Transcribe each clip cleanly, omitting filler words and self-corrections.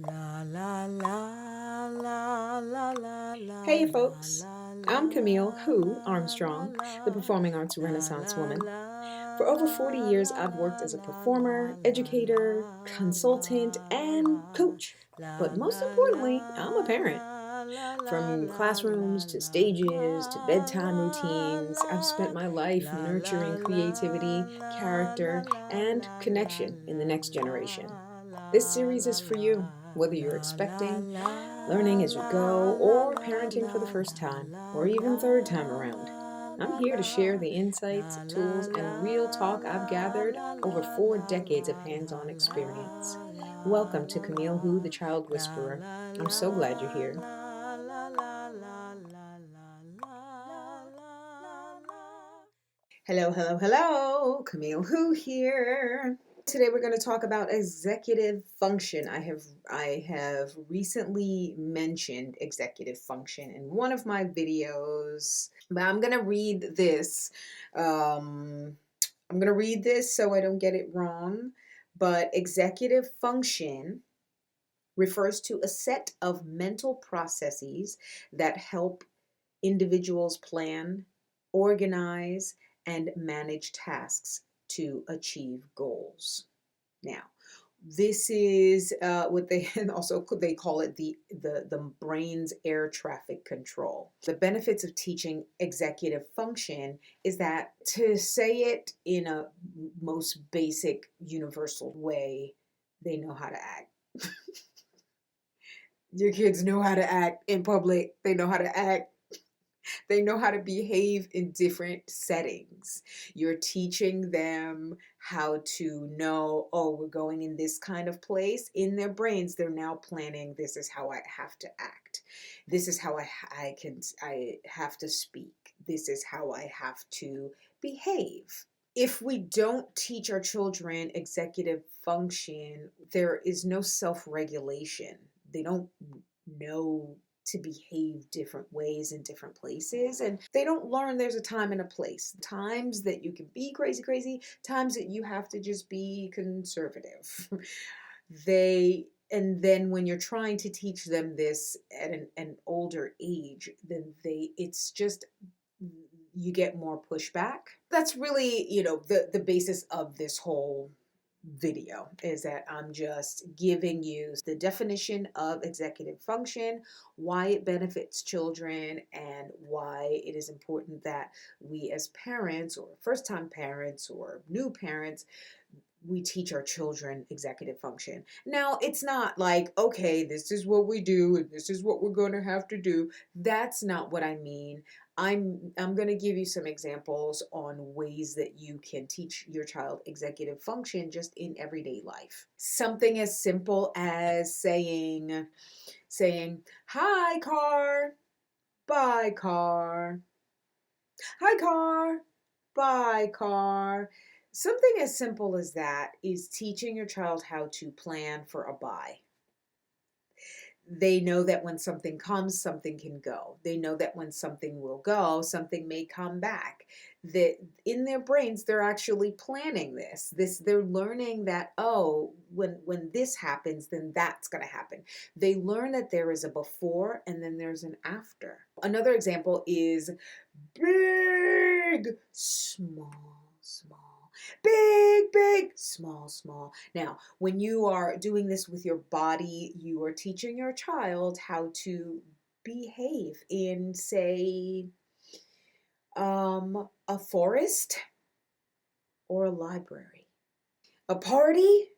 La la la la la la la. Hey folks, I'm Camille Who Armstrong, the performing arts renaissance woman. For over 40 years, I've worked as a performer, educator, consultant, and coach. But most importantly, I'm a parent. From classrooms to stages to bedtime routines, I've spent my life nurturing creativity, character, and connection in the next generation. This series is for you, whether you're expecting, learning as you go, or parenting for the first time, or even third time around. I'm here to share the insights, tools, and real talk I've gathered over 4 decades of hands on experience. Welcome to Camille Who, the Child Whisperer. I'm so glad you're here. Hello, hello, hello. Camille Who here. Today we're going to talk about executive function. I have recently mentioned executive function in one of my videos, but I'm going to read this. I'm going to read this so I don't get it wrong. But executive function refers to a set of mental processes that help individuals plan, organize, and manage tasks to achieve goals. Now, this is what they and also they call it the brain's air traffic control. The benefits of teaching executive function is that, to say it in a most basic universal way, they know how to act. Your kids know how to act in public. They know how to act. They know how to behave in different settings. You're teaching them how to know, oh, we're going in this kind of place. In their brains, they're now planning, this is how I have to act. This is how I have to speak. This is how I have to behave. If we don't teach our children executive function, there is no self-regulation. They don't know to behave different ways in different places, and they don't learn there's a time and a place. Times that you can be crazy, times that you have to just be conservative. And then when you're trying to teach them this at an older age, then it's just, you get more pushback. That's really, the basis of this whole video, is that I'm just giving you the definition of executive function, why it benefits children, and why it is important that we as parents, or first-time parents, or new parents, we teach our children executive function. Now, it's not like, okay, this is what we do and this is what we're going to have to do. That's not what I mean. I'm going to give you some examples on ways that you can teach your child executive function just in everyday life. Something as simple as saying, "Hi car, bye car. Hi car, bye car." Something as simple as that is teaching your child how to plan for a bye. They know that when something comes, something can go. They know that when something will go, something may come back. That in their brains, they're actually planning this. They're learning that, oh, when this happens, then that's going to happen. They learn that there is a before and then there's an after. Another example is big, small, small. Big, big, small, small. Now, when you are doing this with your body, you are teaching your child how to behave in, say, a forest or a library, a party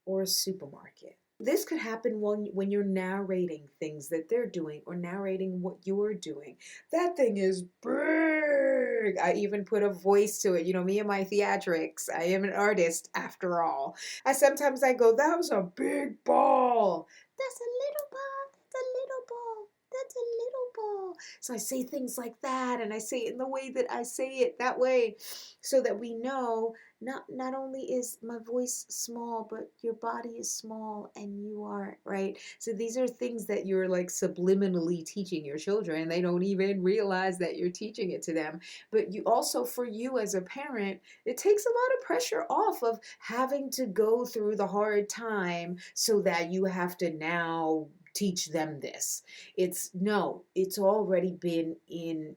or a supermarket. This could happen when you're narrating things that they're doing or narrating what you're doing. That thing is big. I even put a voice to it. Me and my theatrics. I am an artist after all. Sometimes I go, that was a big ball. That's a little ball. That's a little ball. That's a little ball. So I say things like that, and I say it in the way that I say it that way, so that we know not only is my voice small, but your body is small and you are, right? So these are things that you're like subliminally teaching your children. They don't even realize that you're teaching it to them. But you also, for you as a parent, it takes a lot of pressure off of having to go through the hard time so that you have to now teach them this. It's no, it's already been in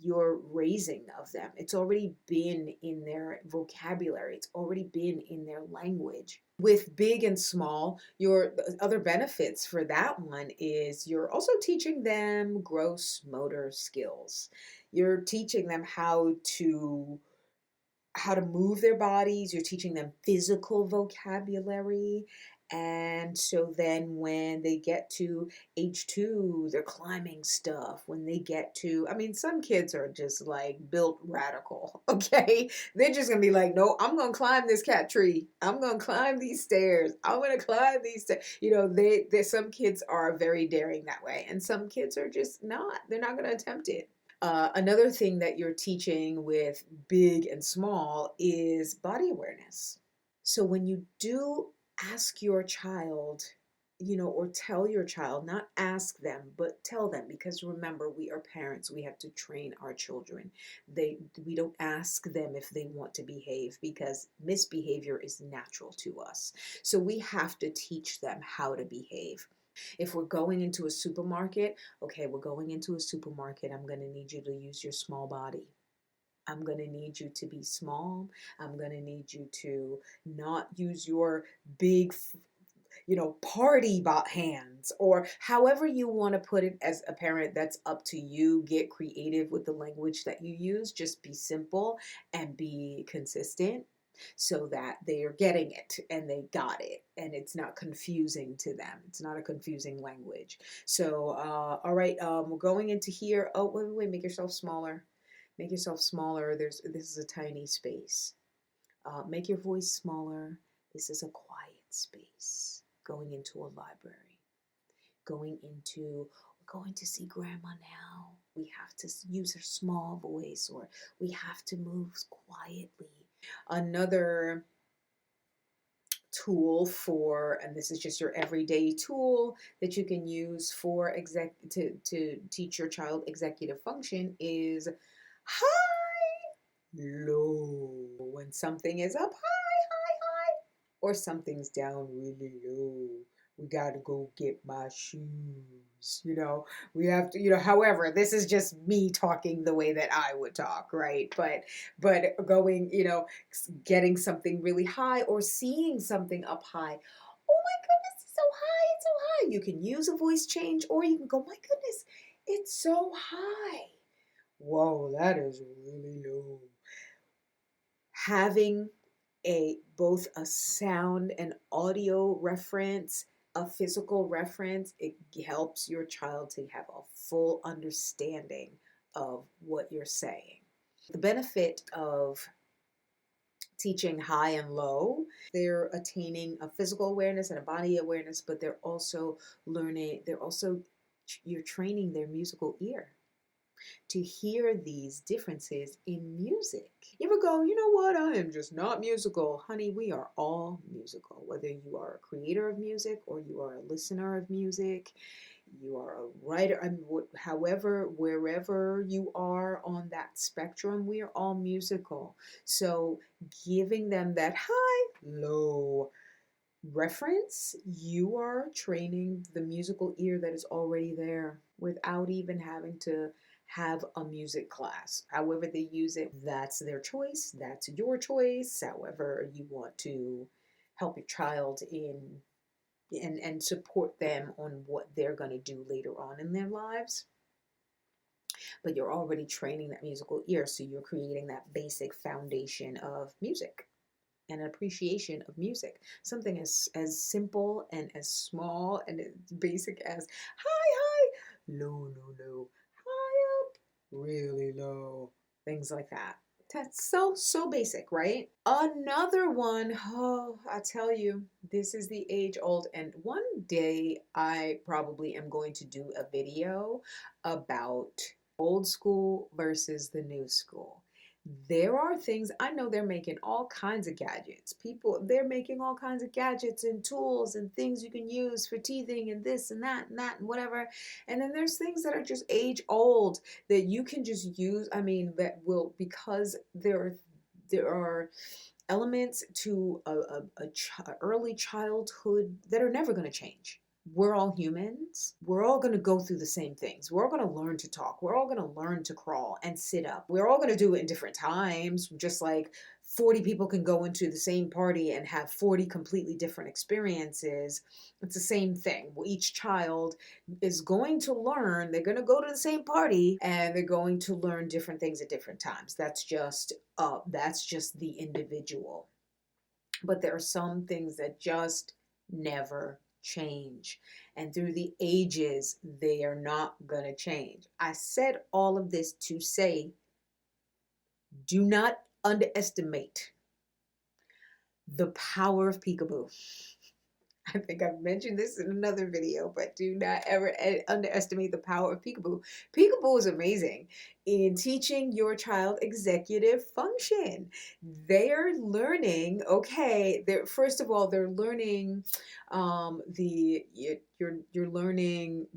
your raising of them. It's already been in their vocabulary. It's already been in their language. With big and small, your other benefits for that one is you're also teaching them gross motor skills. You're teaching them how to move their bodies, you're teaching them physical vocabulary. And so then when they get to age 2, they're climbing stuff. When they get to, I mean, some kids are just like built radical, okay? They're just gonna be like, no, I'm gonna climb this cat tree. I'm gonna climb these stairs. I'm gonna climb these stairs. You know, some kids are very daring that way. And some kids are just not. They're not gonna attempt it. Another thing that you're teaching with big and small is body awareness. So when you do ask your child, or tell your child, not ask them, but tell them, because remember, we are parents. We have to train our children. We don't ask them if they want to behave, because misbehavior is natural to us. So we have to teach them how to behave. If we're going into a supermarket, okay, we're going into a supermarket. I'm going to need you to use your small body. I'm going to need you to be small. I'm going to need you to not use your big, party bot hands, or however you want to put it as a parent. That's up to you. Get creative with the language that you use. Just be simple and be consistent so that they are getting it and they got it and it's not confusing to them. It's not a confusing language. So, all right, we're going into here. Oh, wait, make yourself smaller. Make yourself smaller. This is a tiny space. Make your voice smaller. This is a quiet space. Going into a library. We're going to see grandma now. We have to use her small voice, or we have to move quietly. Another tool and this is just your everyday tool that you can use for to teach your child executive function, is high, low. When something is up high, high, high, or something's down really low, we gotta go get my shoes. We have to, however, this is just me talking the way that I would talk, right? But going, getting something really high or seeing something up high. Oh my goodness, it's so high, it's so high. You can use a voice change, or you can go, my goodness, it's so high. Whoa, that is really low. Having both a sound and audio reference, a physical reference, it helps your child to have a full understanding of what you're saying. The benefit of teaching high and low, they're attaining a physical awareness and a body awareness, but they're also you're training their musical ear to hear these differences in music. You ever go, you know what, I am just not musical. Honey, we are all musical. Whether you are a creator of music or you are a listener of music, you are a writer, however, wherever you are on that spectrum, we are all musical. So giving them that high, low reference, you are training the musical ear that is already there without even having to have a music class. However they use it, that's their choice. That's your choice. However you want to help your child and support them on what they're going to do later on in their lives. But you're already training that musical ear, so you're creating that basic foundation of music and an appreciation of music. Something as simple and as small and as basic as high, high, low, low, low, high up, really low. Things like that. That's so basic, right? Another one, oh, I tell you, this is the age old, and one day I probably am going to do a video about old school versus the new school. There are things, I know they're making all kinds of gadgets. People, they're making all kinds of gadgets and tools and things you can use for teething and this and that and whatever. And then there's things that are just age old that you can just use. I mean, that will, because there are elements to early childhood that are never going to change. We're all humans. We're all going to go through the same things. We're all going to learn to talk. We're all going to learn to crawl and sit up. We're all going to do it in different times, just like 40 people can go into the same party and have 40 completely different experiences. It's the same thing. Each child is going to learn, they're going to go to the same party and they're going to learn different things at different times. That's just the individual. But there are some things that just never change. And through the ages, they are not going to change. I said all of this to say, do not underestimate the power of peekaboo. I think I've mentioned this in another video, but do not ever underestimate the power of peekaboo. Peekaboo is amazing in teaching your child executive function. They're learning, okay, first of all, they're learning you're learning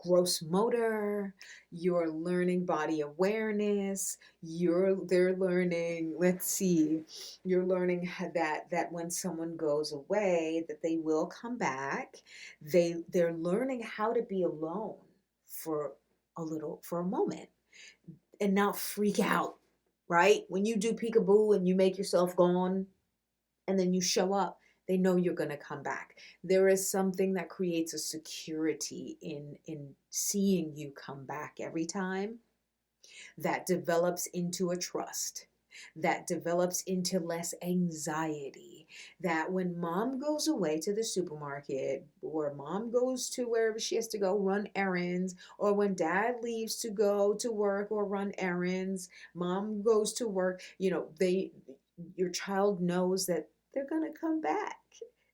gross motor, you're learning body awareness, they're learning, let's see, you're learning that when someone goes away that they will come back. They're learning how to be alone for a moment and not freak out, right? When you do peekaboo and you make yourself gone and then you show up, they know you're going to come back. There is something that creates a security in seeing you come back every time, that develops into a trust, that develops into less anxiety, that when mom goes away to the supermarket or mom goes to wherever she has to go run errands, or when dad leaves to go to work or run errands, mom goes to work, your child knows that they're going to come back,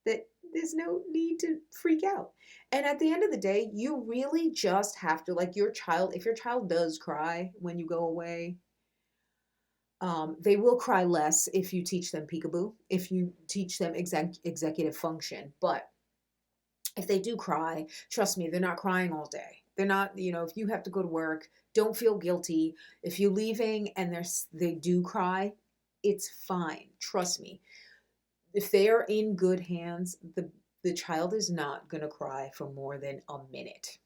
that there's no need to freak out. And at the end of the day, you really just have to, like, your child, if your child does cry when you go away, they will cry less if you teach them peekaboo, if you teach them executive function. But if they do cry, trust me, they're not crying all day. They're not, if you have to go to work, don't feel guilty. If you're leaving and they do cry, it's fine. Trust me. If they are in good hands, the child is not going to cry for more than a minute.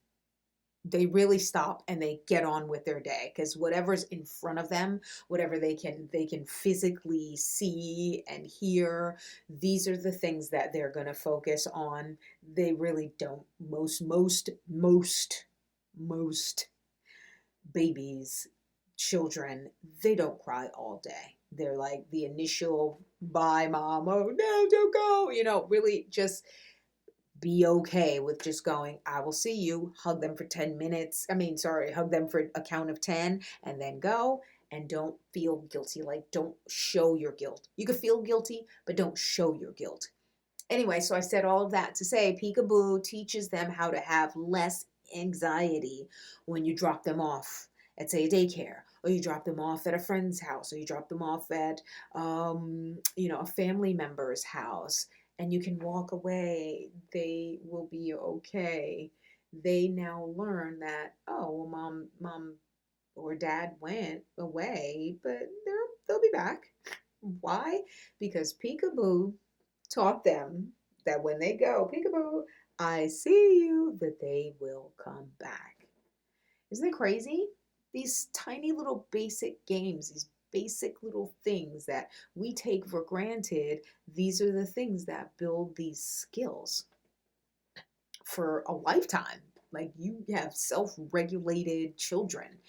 They really stop and they get on with their day, because whatever's in front of them, whatever they can physically see and hear, these are the things that they're going to focus on. They really don't, most babies, children, they don't cry all day. They're like the initial bye mom, oh no, don't go, really just be okay with just going, I will see you, hug them for 10 minutes. Hug them for a count of 10 and then go, and don't feel guilty. Like, don't show your guilt. You could feel guilty, but don't show your guilt. Anyway, so I said all of that to say peekaboo teaches them how to have less anxiety when you drop them off at, say, a daycare, or you drop them off at a friend's house, or you drop them off at, a family member's house, and you can walk away. They will be okay. They now learn that, oh, well, mom or dad went away, but they'll be back. Why? Because peekaboo taught them that when they go, peekaboo, I see you, that they will come back. Isn't it crazy? These tiny little basic games, these basic little things that we take for granted, these are the things that build these skills for a lifetime. Like, you have self-regulated children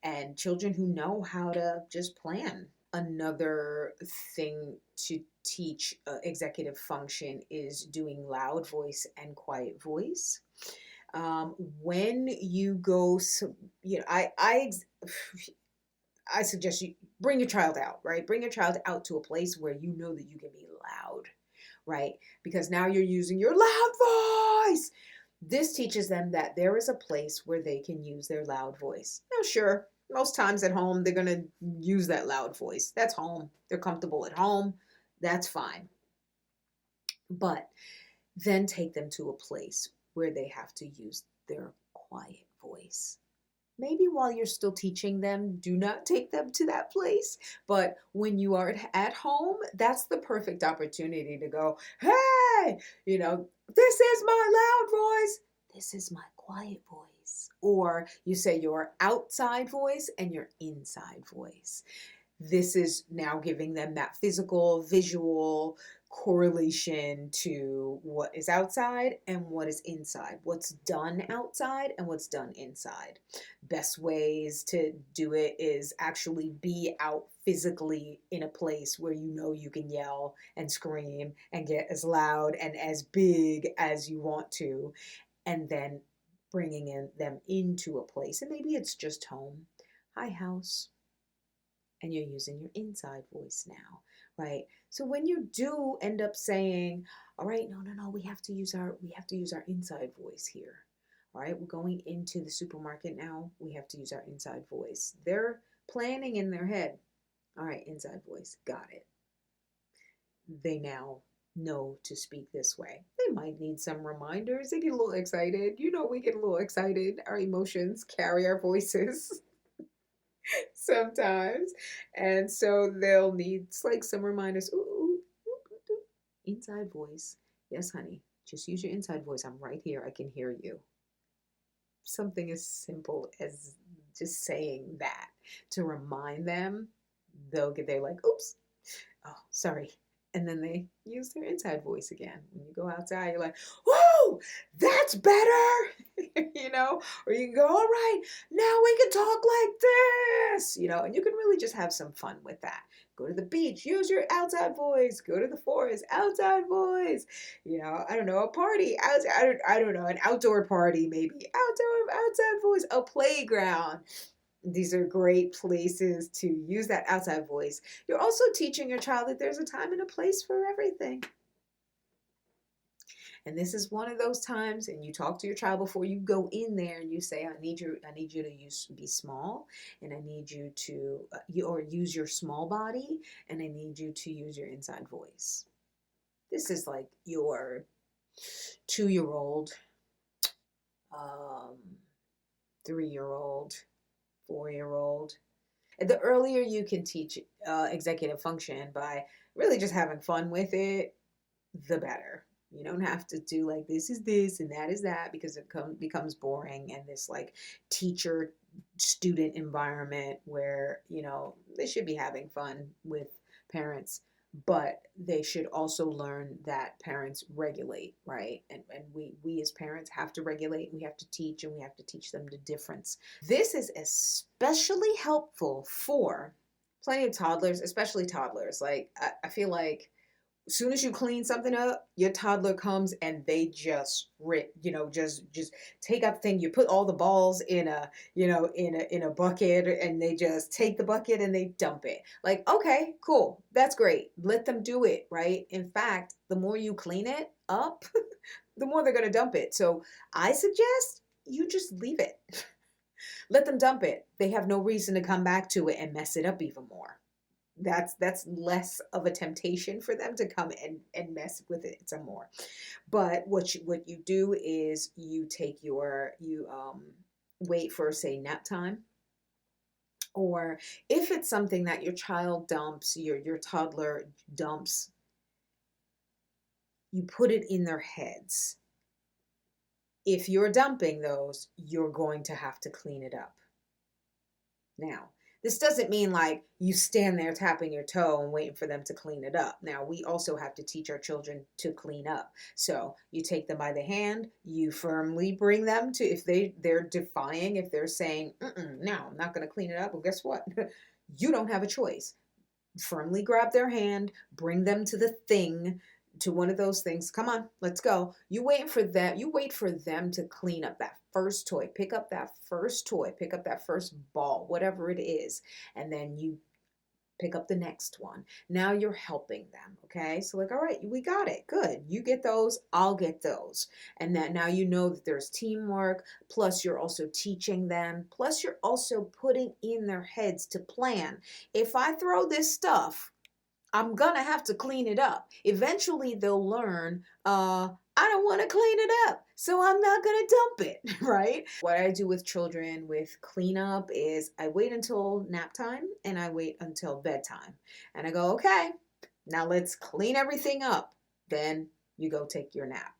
and children who know how to just plan. Another thing to teach executive function is doing loud voice and quiet voice. When you go, I suggest you bring your child out, right? Bring your child out to a place where you know that you can be loud, right? Because now you're using your loud voice. This teaches them that there is a place where they can use their loud voice. Now, sure, Most times at home, they're going to use that loud voice. That's home. They're comfortable at home. That's fine. But then take them to a place where they have to use their quiet voice. Maybe while you're still teaching them, do not take them to that place. But when you are at home, that's the perfect opportunity to go, hey, this is my loud voice. This is my quiet voice. Or you say your outside voice and your inside voice. This is now giving them that physical, visual correlation to what is outside and what is inside, what's done outside and what's done inside. Best ways to do it is actually be out physically in a place where you can yell and scream and get as loud and as big as you want to, and then bringing them into a place. And maybe it's just home. Hi, house. And you're using your inside voice now, right? So when you do end up saying, all right, no, we have to use our inside voice here. All right, we're going into the supermarket now. We have to use our inside voice. They're planning in their head. All right, inside voice, got it. They now know to speak this way. They might need some reminders. They get a little excited. We get a little excited. Our emotions carry our voices. Sometimes. And so they'll need like some reminders. Ooh, inside voice. Yes, honey. Just use your inside voice. I'm right here. I can hear you. Something as simple as just saying that to remind them, they're like, oops. Oh, sorry. And then they use their inside voice again. When you go outside, you're like, whoa, that's better. Or you can go, all right, now we can talk like this, and you can really just have some fun with that. Go to the beach, use your outside voice. Go to the forest, outside voice. I don't know, a party, outside, I don't know, an outdoor party, maybe outside voice, a playground. These are great places to use that outside voice. You're also teaching your child that there's a time and a place for everything. And this is one of those times, and you talk to your child before you go in there and you say, I need you to be small, and I need you to use your small body, and I need you to use your inside voice. This is like your 2-year-old, 3-year-old, 4-year-old. The earlier you can teach executive function by really just having fun with it, the better. You don't have to do like this is this and that is that, because it becomes boring, and this like teacher student environment where they should be having fun with parents, but they should also learn that parents regulate, right? And we as parents have to regulate. We have to teach, and we have to teach them the difference. This is especially helpful for plenty of toddlers, especially toddlers. Like I feel like as soon as you clean something up, your toddler comes and they just just take up thing. You put all the balls in a bucket, and they just take the bucket and they dump it. Like, okay, cool. That's great. Let them do it, right? In fact, the more you clean it up, the more they're going to dump it. So I suggest you just leave it. Let them dump it. They have no reason to come back to it and mess it up even more. That's less of a temptation for them to come and mess with it some more. But what you do is you wait for, say, nap time, or if it's something that your child dumps, your toddler dumps, you put it in their heads. If you're dumping those, you're going to have to clean it up. Now, this doesn't mean like you stand there tapping your toe and waiting for them to clean it up. Now, we also have to teach our children to clean up. So you take them by the hand, you firmly bring them to, if they're defying, if they're saying, no, I'm not going to clean it up, well, guess what? You don't have a choice. Firmly grab their hand, bring them to the thing, to one of those things. Come on, let's go. You wait for them to clean up that first toy. Pick up that first toy, pick up that first ball, whatever it is. And then you Pick up the next one. Now you're helping them, okay? So like, all right, we got it. Good. You get those, I'll get those. And that now you know that there's teamwork, plus you're also teaching them, plus you're also putting in their heads to plan. If I throw this stuff, I'm gonna have to clean it up. Eventually they'll learn, I don't want to clean it up, so I'm not gonna dump it, right? What I do with children with cleanup is I wait until nap time and I wait until bedtime. And I go, okay, now let's clean everything up. Then you go take your nap.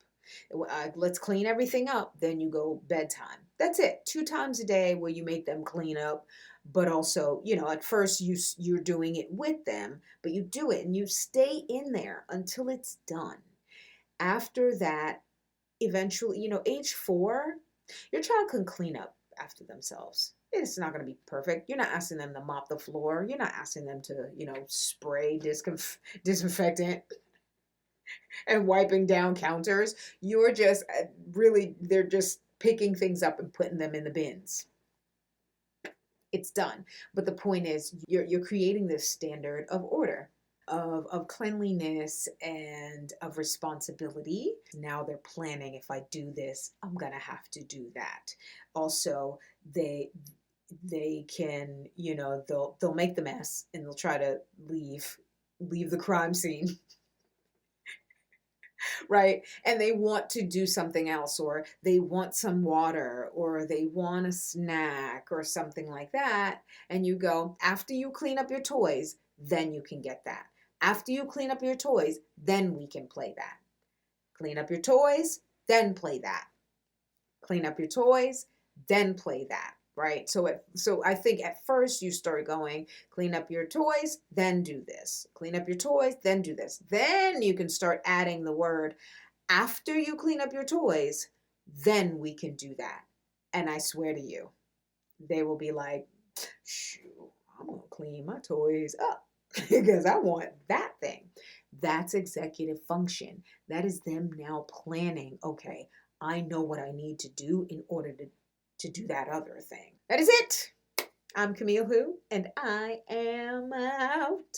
Let's clean everything up. Then you go bedtime. That's it. 2 times a day where you make them clean up, but also, at first you're doing it with them, but you do it and you stay in there until it's done. After that, eventually, age 4, your child can clean up after themselves. It's not going to be perfect. You're not asking them to mop the floor. You're not asking them to, spray disinfectant and wiping down counters. You're just they're just picking things up and putting them in the bins. It's done. But the point is, you're creating this standard of order, of cleanliness and of responsibility. Now they're planning, if I do this, I'm gonna have to do that. Also, they can, they'll make the mess and they'll try to leave the crime scene. Right? And they want to do something else, or they want some water, or they want a snack or something like that. And you go, after you clean up your toys, then you can get that. After you clean up your toys, then we can play that. Clean up your toys, then play that. Clean up your toys, then play that. Right? So I think at first you start going, clean up your toys, then do this. Clean up your toys, then do this. Then you can start adding the word, after you clean up your toys, then we can do that. And I swear to you, they will be like, shoot, I'm going to clean my toys up because I want that thing. That's executive function. That is them now planning, okay, I know what I need to do in order to do that other thing. That is it. I'm Camille Who, and I am out.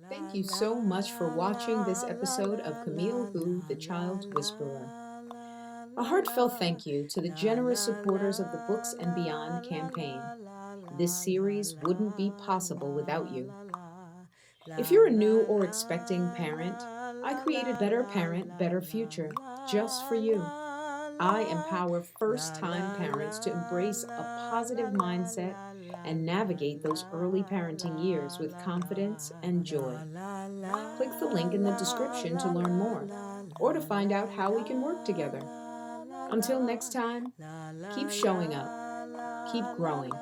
Thank you so much for watching this episode of Camille Who, the Child's Whisperer. A heartfelt thank you to the generous supporters of the Books and Beyond campaign. This series wouldn't be possible without you. If you're a new or expecting parent, I created Better Parent, Better Future just for you. I empower first-time parents to embrace a positive mindset and navigate those early parenting years with confidence and joy. Click the link in the description to learn more or to find out how we can work together. Until next time, keep showing up, keep growing,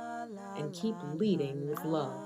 and keep leading with love.